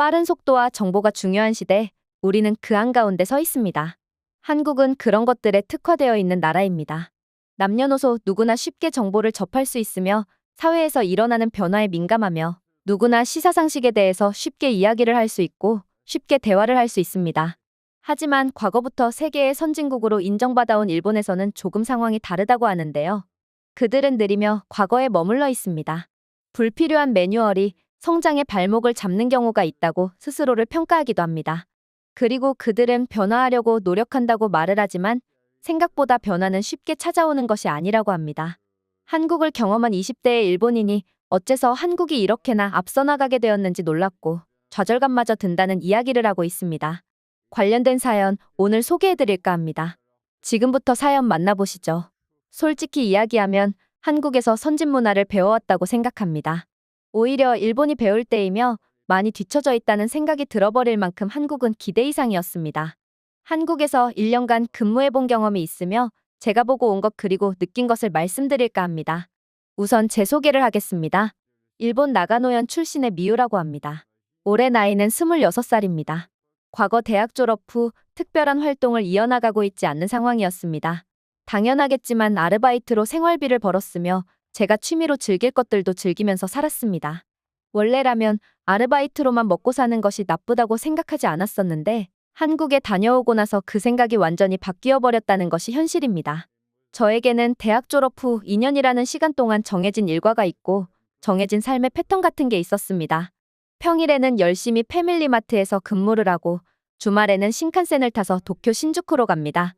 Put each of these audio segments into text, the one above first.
빠른 속도와 정보가 중요한 시대, 우리는 그 한가운데 서 있습니다. 한국은 그런 것들에 특화되어 있는 나라입니다. 남녀노소 누구나 쉽게 정보를 접할 수 있으며 사회에서 일어나는 변화에 민감하며 누구나 시사상식에 대해서 쉽게 이야기를 할 수 있고 쉽게 대화를 할 수 있습니다. 하지만 과거부터 세계의 선진국으로 인정받아온 일본에서는 조금 상황이 다르다고 하는데요. 그들은 느리며 과거에 머물러 있습니다. 불필요한 매뉴얼이 성장의 발목을 잡는 경우가 있다고 스스로를 평가하기도 합니다. 그리고 그들은 변화하려고 노력한다고 말을 하지만 생각보다 변화는 쉽게 찾아오는 것이 아니라고 합니다. 한국을 경험한 20대의 일본인이 어째서 한국이 이렇게나 앞서 나가게 되었는지 놀랐고 좌절감마저 든다는 이야기를 하고 있습니다. 관련된 사연 오늘 소개해드릴까 합니다. 지금부터 사연 만나보시죠. 솔직히 이야기하면 한국에서 선진 문화를 배워왔다고 생각합니다. 오히려 일본이 배울 때이며 많이 뒤처져 있다는 생각이 들어버릴 만큼 한국은 기대 이상이었습니다. 한국에서 1년간 근무해본 경험이 있으며 제가 보고 온 것 그리고 느낀 것을 말씀드릴까 합니다. 우선 제 소개를 하겠습니다. 일본 나가노현 출신의 미우라고 합니다. 올해 나이는 26살입니다. 과거 대학 졸업 후 특별한 활동을 이어나가고 있지 않는 상황이었습니다. 당연하겠지만 아르바이트로 생활비를 벌었으며 제가 취미로 즐길 것들도 즐기면서 살았습니다. 원래라면 아르바이트로만 먹고 사는 것이 나쁘다고 생각하지 않았었는데 한국에 다녀오고 나서 그 생각이 완전히 바뀌어 버렸다는 것이 현실입니다. 저에게는 대학 졸업 후 2년이라는 시간 동안 정해진 일과가 있고 정해진 삶의 패턴 같은 게 있었습니다. 평일에는 열심히 패밀리마트에서 근무를 하고 주말에는 신칸센을 타서 도쿄 신주쿠로 갑니다.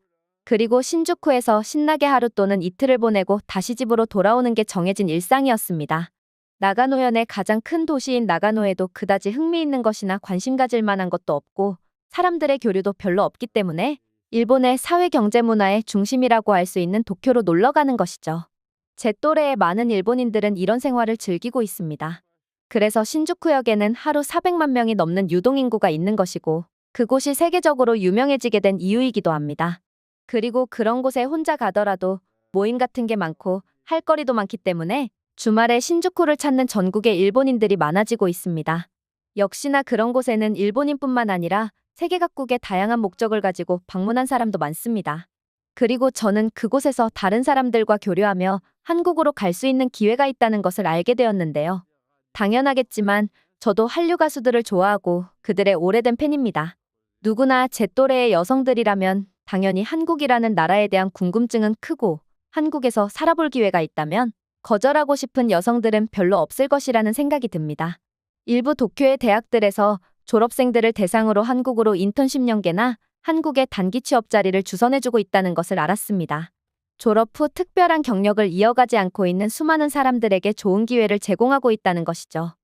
그리고 신주쿠에서 신나게 하루 또는 이틀을 보내고 다시 집으로 돌아오는 게 정해진 일상이었습니다. 나가노현의 가장 큰 도시인 나가노에도 그다지 흥미있는 것이나 관심 가질 만한 것도 없고 사람들의 교류도 별로 없기 때문에 일본의 사회 경제 문화의 중심이라고 할 수 있는 도쿄로 놀러 가는 것이죠. 제 또래의 많은 일본인들은 이런 생활을 즐기고 있습니다. 그래서 신주쿠역에는 하루 400만 명이 넘는 유동인구가 있는 것이고 그곳이 세계적으로 유명해지게 된 이유이기도 합니다. 그리고 그런 곳에 혼자 가더라도 모임 같은 게 많고 할 거리도 많기 때문에 주말에 신주쿠를 찾는 전국의 일본인들이 많아지고 있습니다. 역시나 그런 곳에는 일본인뿐만 아니라 세계 각국의 다양한 목적을 가지고 방문한 사람도 많습니다. 그리고 저는 그곳에서 다른 사람들과 교류하며 한국으로 갈 수 있는 기회가 있다는 것을 알게 되었는데요. 당연하겠지만 저도 한류 가수들을 좋아하고 그들의 오래된 팬입니다. 누구나 제 또래의 여성들이라면 당연히 한국이라는 나라에 대한 궁금증은 크고 한국에서 살아볼 기회가 있다면 거절하고 싶은 여성들은 별로 없을 것이라는 생각이 듭니다. 일부 도쿄의 대학들에서 졸업생들을 대상으로 한국으로 인턴십 연계나 한국의 단기 취업 자리를 주선해주고 있다는 것을 알았습니다. 졸업 후 특별한 경력을 이어가지 않고 있는 수많은 사람들에게 좋은 기회를 제공하고 있다는 것이죠.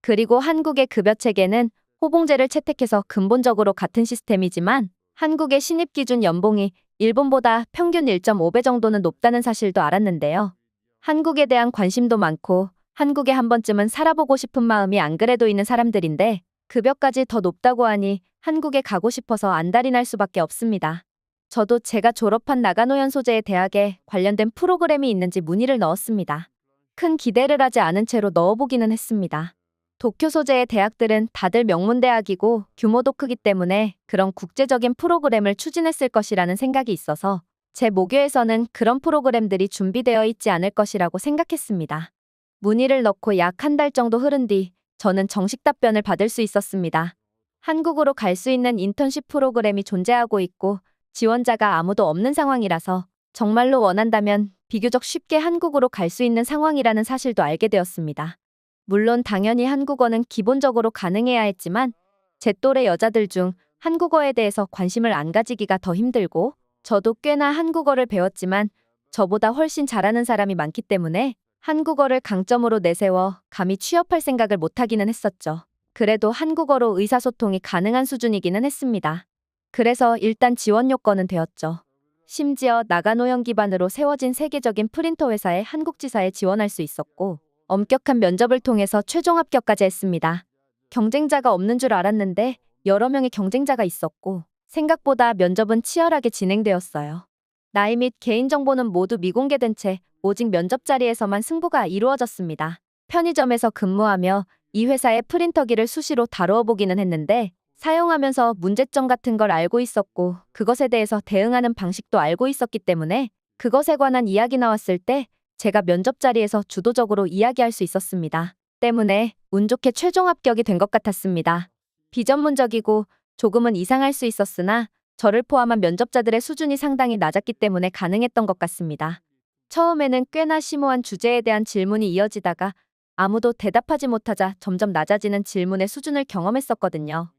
그리고 한국의 급여 체계는 호봉제를 채택해서 근본적으로 같은 시스템이지만 한국의 신입 기준 연봉이 일본보다 평균 1.5배 정도는 높다는 사실도 알았는데요. 한국에 대한 관심도 많고 한국에 한 번쯤은 살아보고 싶은 마음이 안 그래도 있는 사람들인데 급여까지 더 높다고 하니 한국에 가고 싶어서 안달이 날 수밖에 없습니다. 저도 제가 졸업한 나가노현 소재의 대학에 관련된 프로그램이 있는지 문의를 넣었습니다. 큰 기대를 하지 않은 채로 넣어보기는 했습니다. 도쿄 소재의 대학들은 다들 명문대학이고 규모도 크기 때문에 그런 국제적인 프로그램을 추진했을 것이라는 생각이 있어서 제 모교에서는 그런 프로그램들이 준비되어 있지 않을 것이라고 생각했습니다. 문의를 넣고 약 한 달 정도 흐른 뒤 저는 정식 답변을 받을 수 있었습니다. 한국으로 갈 수 있는 인턴십 프로그램이 존재하고 있고 지원자가 아무도 없는 상황이라서 정말로 원한다면 비교적 쉽게 한국으로 갈 수 있는 상황이라는 사실도 알게 되었습니다. 물론 당연히 한국어는 기본적으로 가능해야 했지만 제 또래 여자들 중 한국어에 대해서 관심을 안 가지기가 더 힘들고 저도 꽤나 한국어를 배웠지만 저보다 훨씬 잘하는 사람이 많기 때문에 한국어를 강점으로 내세워 감히 취업할 생각을 못하기는 했었죠. 그래도 한국어로 의사소통이 가능한 수준이기는 했습니다. 그래서 일단 지원 요건은 되었죠. 심지어 나가노현 기반으로 세워진 세계적인 프린터 회사의 한국지사에 지원할 수 있었고 엄격한 면접을 통해서 최종 합격까지 했습니다. 경쟁자가 없는 줄 알았는데 여러 명의 경쟁자가 있었고 생각보다 면접은 치열하게 진행되었어요. 나이 및 개인정보는 모두 미공개된 채 오직 면접 자리에서만 승부가 이루어졌습니다. 편의점에서 근무하며 이 회사의 프린터기를 수시로 다루어 보기는 했는데 사용하면서 문제점 같은 걸 알고 있었고 그것에 대해서 대응하는 방식도 알고 있었기 때문에 그것에 관한 이야기 나왔을 때 제가 면접 자리에서 주도적으로 이야기할 수 있었습니다. 때문에 운 좋게 최종 합격이 된 것 같았습니다. 비전문적이고 조금은 이상할 수 있었으나 저를 포함한 면접자들의 수준이 상당히 낮았기 때문에 가능했던 것 같습니다. 처음에는 꽤나 심오한 주제에 대한 질문이 이어지다가 아무도 대답하지 못하자 점점 낮아지는 질문의 수준을 경험했었거든요.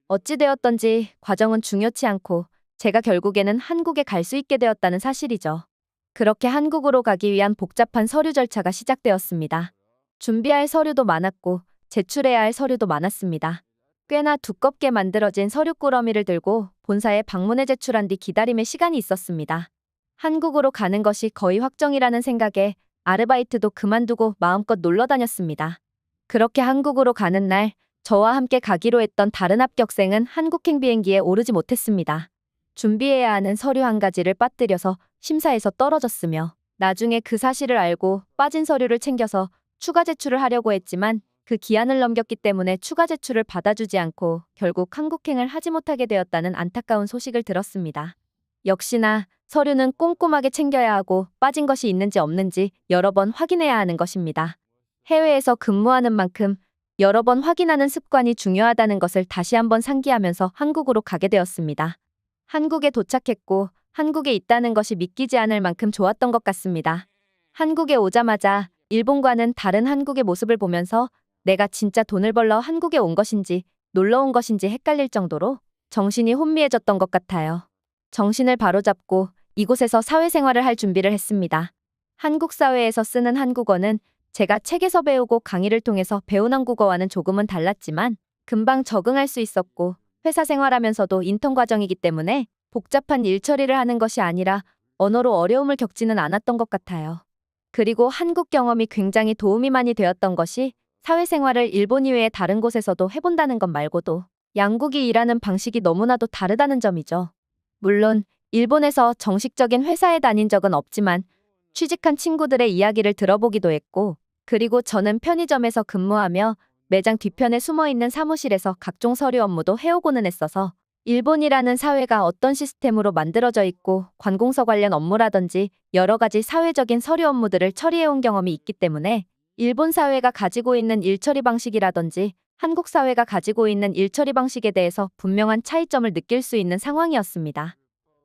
어찌되었던지 과정은 중요치 않고 제가 결국에는 한국에 갈 수 있게 되었다는 사실이죠. 그렇게 한국으로 가기 위한 복잡한 서류 절차가 시작되었습니다. 준비할 서류도 많았고 제출해야 할 서류도 많았습니다. 꽤나 두껍게 만들어진 서류 꾸러미를 들고 본사에 방문해 제출한 뒤 기다림의 시간이 있었습니다. 한국으로 가는 것이 거의 확정이라는 생각에 아르바이트도 그만두고 마음껏 놀러 다녔습니다. 그렇게 한국으로 가는 날 저와 함께 가기로 했던 다른 합격생은 한국행 비행기에 오르지 못했습니다. 준비해야 하는 서류 한 가지를 빠뜨려서 심사에서 떨어졌으며 나중에 그 사실을 알고 빠진 서류를 챙겨서 추가 제출을 하려고 했지만 그 기한을 넘겼기 때문에 추가 제출을 받아주지 않고 결국 한국행을 하지 못하게 되었다는 안타까운 소식을 들었습니다. 역시나 서류는 꼼꼼하게 챙겨야 하고 빠진 것이 있는지 없는지 여러 번 확인해야 하는 것입니다. 해외에서 근무하는 만큼 여러 번 확인하는 습관이 중요하다는 것을 다시 한번 상기하면서 한국으로 가게 되었습니다. 한국에 도착했고 한국에 있다는 것이 믿기지 않을 만큼 좋았던 것 같습니다. 한국에 오자마자 일본과는 다른 한국의 모습을 보면서 내가 진짜 돈을 벌러 한국에 온 것인지 놀러 온 것인지 헷갈릴 정도로 정신이 혼미해졌던 것 같아요. 정신을 바로잡고 이곳에서 사회생활을 할 준비를 했습니다. 한국 사회에서 쓰는 한국어는 제가 책에서 배우고 강의를 통해서 배운 한국어와는 조금은 달랐지만 금방 적응할 수 있었고 회사 생활하면서도 인턴 과정이기 때문에 복잡한 일 처리를 하는 것이 아니라 언어로 어려움을 겪지는 않았던 것 같아요. 그리고 한국 경험이 굉장히 도움이 많이 되었던 것이 사회생활을 일본 이외의 다른 곳에서도 해본다는 것 말고도 양국이 일하는 방식이 너무나도 다르다는 점이죠. 물론 일본에서 정식적인 회사에 다닌 적은 없지만 취직한 친구들의 이야기를 들어보기도 했고 그리고 저는 편의점에서 근무하며 매장 뒤편에 숨어있는 사무실에서 각종 서류 업무도 해오고는 했어서 일본이라는 사회가 어떤 시스템으로 만들어져 있고 관공서 관련 업무라든지 여러 가지 사회적인 서류 업무들을 처리해온 경험이 있기 때문에 일본 사회가 가지고 있는 일처리 방식이라든지 한국 사회가 가지고 있는 일처리 방식에 대해서 분명한 차이점을 느낄 수 있는 상황이었습니다.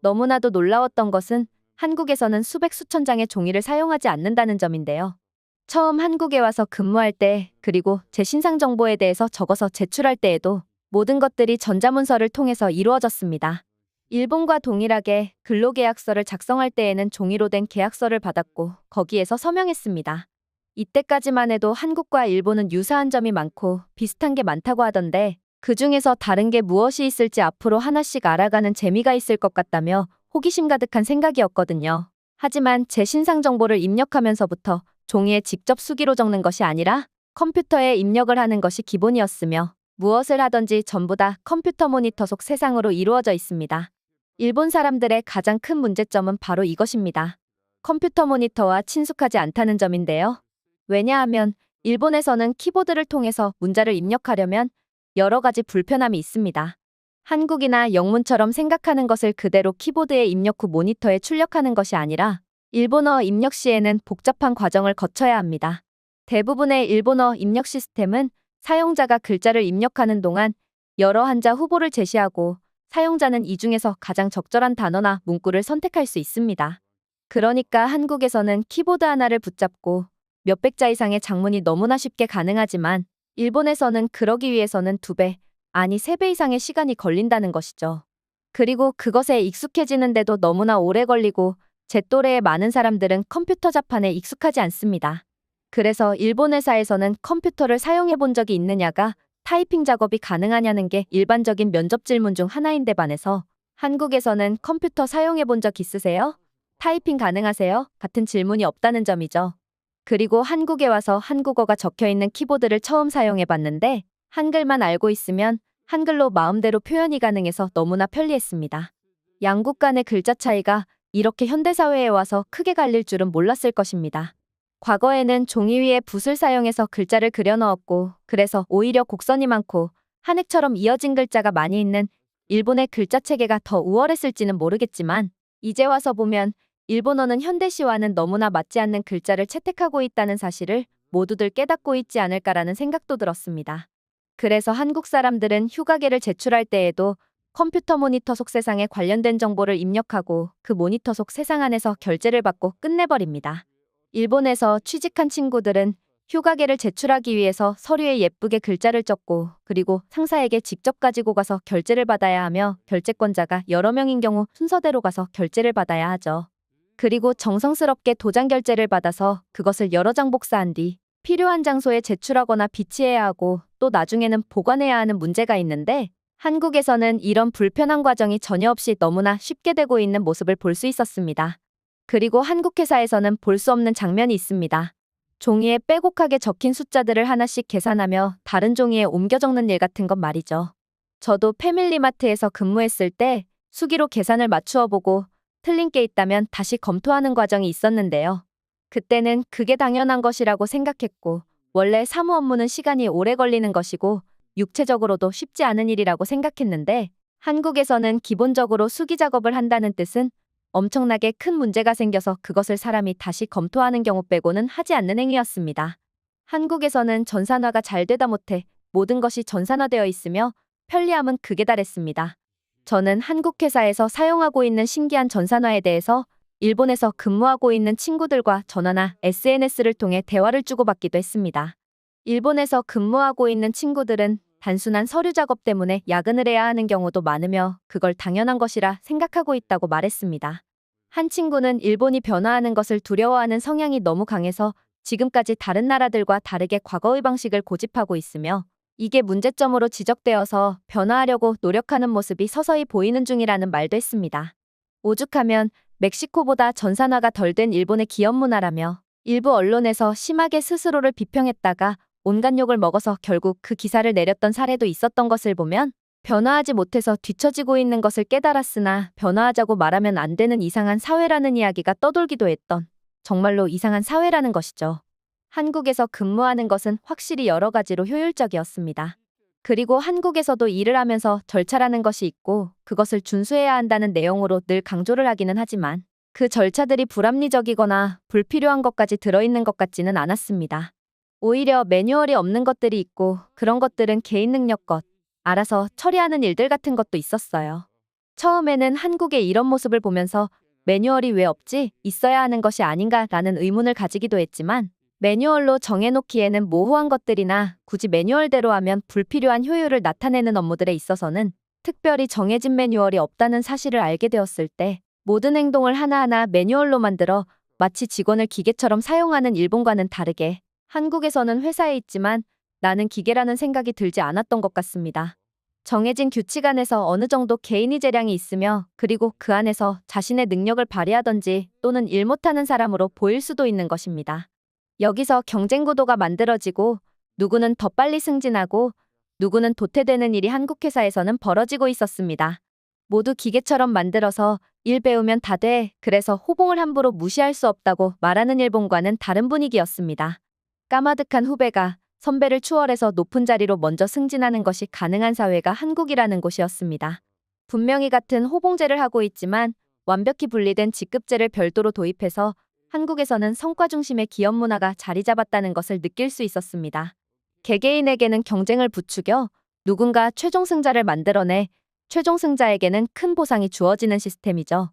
너무나도 놀라웠던 것은 한국에서는 수백 수천 장의 종이를 사용하지 않는다는 점인데요. 처음 한국에 와서 근무할 때 그리고 제 신상 정보에 대해서 적어서 제출할 때에도 모든 것들이 전자문서를 통해서 이루어졌습니다. 일본과 동일하게 근로계약서를 작성할 때에는 종이로 된 계약서를 받았고 거기에서 서명했습니다. 이때까지만 해도 한국과 일본은 유사한 점이 많고 비슷한 게 많다고 하던데 그 중에서 다른 게 무엇이 있을지 앞으로 하나씩 알아가는 재미가 있을 것 같다며 호기심 가득한 생각이었거든요. 하지만 제 신상 정보를 입력하면서부터 종이에 직접 수기로 적는 것이 아니라 컴퓨터에 입력을 하는 것이 기본이었으며 무엇을 하든지 전부 다 컴퓨터 모니터 속 세상으로 이루어져 있습니다. 일본 사람들의 가장 큰 문제점은 바로 이것입니다. 컴퓨터 모니터와 친숙하지 않다는 점인데요. 왜냐하면 일본에서는 키보드를 통해서 문자를 입력하려면 여러 가지 불편함이 있습니다. 한국이나 영문처럼 생각하는 것을 그대로 키보드에 입력 후 모니터에 출력하는 것이 아니라 일본어 입력 시에는 복잡한 과정을 거쳐야 합니다. 대부분의 일본어 입력 시스템은 사용자가 글자를 입력하는 동안 여러 한자 후보를 제시하고 사용자는 이 중에서 가장 적절한 단어나 문구를 선택할 수 있습니다. 그러니까 한국에서는 키보드 하나를 붙잡고 몇백 자 이상의 장문이 너무나 쉽게 가능하지만 일본에서는 그러기 위해서는 2배, 아니 3배 이상의 시간이 걸린다는 것이죠. 그리고 그것에 익숙해지는데도 너무나 오래 걸리고 제 또래의 많은 사람들은 컴퓨터 자판에 익숙하지 않습니다. 그래서 일본 회사에서는 컴퓨터를 사용해 본 적이 있느냐가 타이핑 작업이 가능하냐는 게 일반적인 면접 질문 중 하나인데 반해서 한국에서는 컴퓨터 사용해 본 적 있으세요? 타이핑 가능하세요? 같은 질문이 없다는 점이죠. 그리고 한국에 와서 한국어가 적혀 있는 키보드를 처음 사용해 봤는데 한글만 알고 있으면 한글로 마음대로 표현이 가능해서 너무나 편리했습니다. 양국 간의 글자 차이가 이렇게 현대사회에 와서 크게 갈릴 줄은 몰랐을 것입니다. 과거에는 종이 위에 붓을 사용해서 글자를 그려 넣었고, 그래서 오히려 곡선이 많고 한획처럼 이어진 글자가 많이 있는 일본의 글자 체계가 더 우월했을지는 모르겠지만, 이제 와서 보면 일본어는 현대시와는 너무나 맞지 않는 글자를 채택하고 있다는 사실을 모두들 깨닫고 있지 않을까라는 생각도 들었습니다. 그래서 한국 사람들은 휴가계를 제출할 때에도 컴퓨터 모니터 속 세상에 관련된 정보를 입력하고 그 모니터 속 세상 안에서 결제를 받고 끝내버립니다. 일본에서 취직한 친구들은 휴가계를 제출하기 위해서 서류에 예쁘게 글자를 적고, 그리고 상사에게 직접 가지고 가서 결제를 받아야 하며, 결제권자가 여러 명인 경우 순서대로 가서 결제를 받아야 하죠. 그리고 정성스럽게 도장 결제를 받아서 그것을 여러 장 복사한 뒤 필요한 장소에 제출하거나 비치해야 하고, 또 나중에는 보관해야 하는 문제가 있는데, 한국에서는 이런 불편한 과정이 전혀 없이 너무나 쉽게 되고 있는 모습을 볼 수 있었습니다. 그리고 한국 회사에서는 볼 수 없는 장면이 있습니다. 종이에 빼곡하게 적힌 숫자들을 하나씩 계산하며 다른 종이에 옮겨 적는 일 같은 것 말이죠. 저도 패밀리마트에서 근무했을 때 수기로 계산을 맞추어 보고 틀린 게 있다면 다시 검토하는 과정이 있었는데요. 그때는 그게 당연한 것이라고 생각했고, 원래 사무 업무는 시간이 오래 걸리는 것이고 육체적으로도 쉽지 않은 일이라고 생각했는데, 한국에서는 기본적으로 수기 작업을 한다는 뜻은 엄청나게 큰 문제가 생겨서 그것을 사람이 다시 검토하는 경우 빼고는 하지 않는 행위였습니다. 한국에서는 전산화가 잘 되다 못해 모든 것이 전산화되어 있으며 편리함은 극에 달했습니다. 저는 한국 회사에서 사용하고 있는 신기한 전산화에 대해서 일본에서 근무하고 있는 친구들과 전화나 SNS를 통해 대화를 주고받기도 했습니다. 일본에서 근무하고 있는 친구들은 단순한 서류 작업 때문에 야근을 해야 하는 경우도 많으며 그걸 당연한 것이라 생각하고 있다고 말했습니다. 한 친구는 일본이 변화하는 것을 두려워하는 성향이 너무 강해서 지금까지 다른 나라들과 다르게 과거의 방식을 고집하고 있으며, 이게 문제점으로 지적되어서 변화하려고 노력하는 모습이 서서히 보이는 중이라는 말도 했습니다. 오죽하면 멕시코보다 전산화가 덜 된 일본의 기업 문화라며, 일부 언론에서 심하게 스스로를 비평했다가 온갖 욕을 먹어서 결국 그 기사를 내렸던 사례도 있었던 것을 보면, 변화하지 못해서 뒤처지고 있는 것을 깨달았으나 변화하자고 말하면 안 되는 이상한 사회라는 이야기가 떠돌기도 했던, 정말로 이상한 사회라는 것이죠. 한국에서 근무하는 것은 확실히 여러 가지로 효율적이었습니다. 그리고 한국에서도 일을 하면서 절차라는 것이 있고 그것을 준수해야 한다는 내용으로 늘 강조를 하기는 하지만, 그 절차들이 불합리적이거나 불필요한 것까지 들어있는 것 같지는 않았습니다. 오히려 매뉴얼이 없는 것들이 있고, 그런 것들은 개인 능력껏 알아서 처리하는 일들 같은 것도 있었어요. 처음에는 한국의 이런 모습을 보면서 매뉴얼이 왜 없지? 있어야 하는 것이 아닌가라는 의문을 가지기도 했지만, 매뉴얼로 정해놓기에는 모호한 것들이나 굳이 매뉴얼대로 하면 불필요한 효율을 나타내는 업무들에 있어서는 특별히 정해진 매뉴얼이 없다는 사실을 알게 되었을 때, 모든 행동을 하나하나 매뉴얼로 만들어 마치 직원을 기계처럼 사용하는 일본과는 다르게 한국에서는 회사에 있지만 나는 기계라는 생각이 들지 않았던 것 같습니다. 정해진 규칙 안에서 어느 정도 개인의 재량이 있으며, 그리고 그 안에서 자신의 능력을 발휘하던지 또는 일 못하는 사람으로 보일 수도 있는 것입니다. 여기서 경쟁 구도가 만들어지고 누구는 더 빨리 승진하고 누구는 도태되는 일이 한국 회사에서는 벌어지고 있었습니다. 모두 기계처럼 만들어서 일 배우면 다 돼. 그래서 호봉을 함부로 무시할 수 없다고 말하는 일본과는 다른 분위기였습니다. 까마득한 후배가 선배를 추월해서 높은 자리로 먼저 승진하는 것이 가능한 사회가 한국이라는 곳이었습니다. 분명히 같은 호봉제를 하고 있지만 완벽히 분리된 직급제를 별도로 도입해서 한국에서는 성과 중심의 기업 문화가 자리 잡았다는 것을 느낄 수 있었습니다. 개개인에게는 경쟁을 부추겨 누군가 최종 승자를 만들어내 최종 승자에게는 큰 보상이 주어지는 시스템이죠.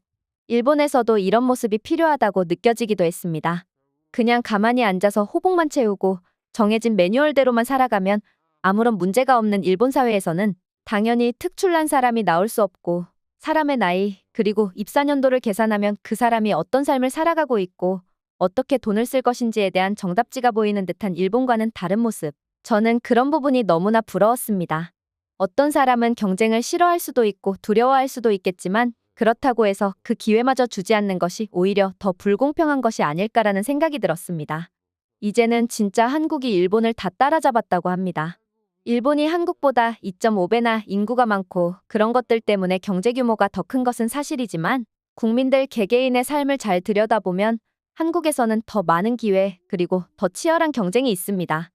일본에서도 이런 모습이 필요하다고 느껴지기도 했습니다. 그냥 가만히 앉아서 호봉만 채우고 정해진 매뉴얼대로만 살아가면 아무런 문제가 없는 일본 사회에서는 당연히 특출난 사람이 나올 수 없고, 사람의 나이 그리고 입사년도를 계산하면 그 사람이 어떤 삶을 살아가고 있고 어떻게 돈을 쓸 것인지에 대한 정답지가 보이는 듯한 일본과는 다른 모습. 저는 그런 부분이 너무나 부러웠습니다. 어떤 사람은 경쟁을 싫어할 수도 있고 두려워할 수도 있겠지만, 그렇다고 해서 그 기회마저 주지 않는 것이 오히려 더 불공평한 것이 아닐까라는 생각이 들었습니다. 이제는 진짜 한국이 일본을 다 따라잡았다고 합니다. 일본이 한국보다 2.5배나 인구가 많고 그런 것들 때문에 경제 규모가 더 큰 것은 사실이지만, 국민들 개개인의 삶을 잘 들여다보면 한국에서는 더 많은 기회, 그리고 더 치열한 경쟁이 있습니다.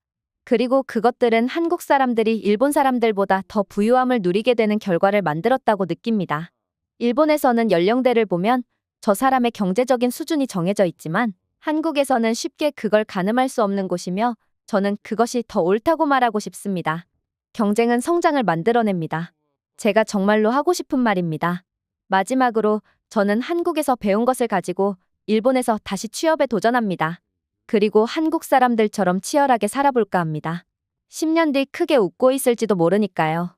그리고 그것들은 한국 사람들이 일본 사람들보다 더 부유함을 누리게 되는 결과를 만들었다고 느낍니다. 일본에서는 연령대를 보면 저 사람의 경제적인 수준이 정해져 있지만 한국에서는 쉽게 그걸 가늠할 수 없는 곳이며 저는 그것이 더 옳다고 말하고 싶습니다. 경쟁은 성장을 만들어냅니다. 제가 정말로 하고 싶은 말입니다. 마지막으로 저는 한국에서 배운 것을 가지고 일본에서 다시 취업에 도전합니다. 그리고 한국 사람들처럼 치열하게 살아볼까 합니다. 10년 뒤 크게 웃고 있을지도 모르니까요.